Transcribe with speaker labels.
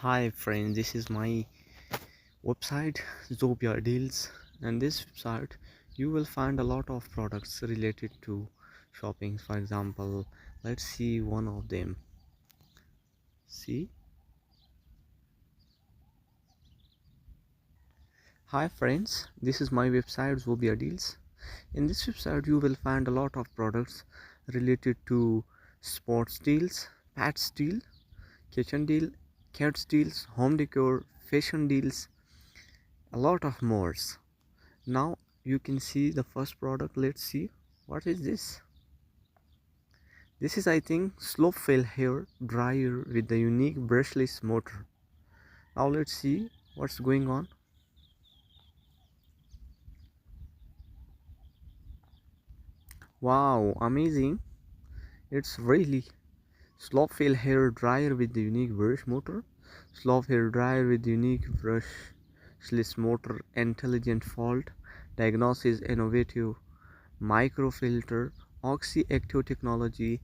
Speaker 1: Hi friends, this is my website Zobia Deals, and this website you will find a lot of products related to shopping. For example, let's see one of them. See? Hi friends, this is my website Zobia Deals. In this website you will find a lot of products related to sports deals, pets deal, kitchen deal, cats deals, home decor, fashion deals, a lot of more. Now you can see the first product. Let's see what is this. This is, I think, Slopehill hair dryer with the unique brushless motor. Now let's see what's going on. Wow, amazing. It's really Slopehill hair dryer with the unique brush motor. Slope hair dryer with unique brushless motor, intelligent fault diagnosis, innovative microfilter, oxy active technology,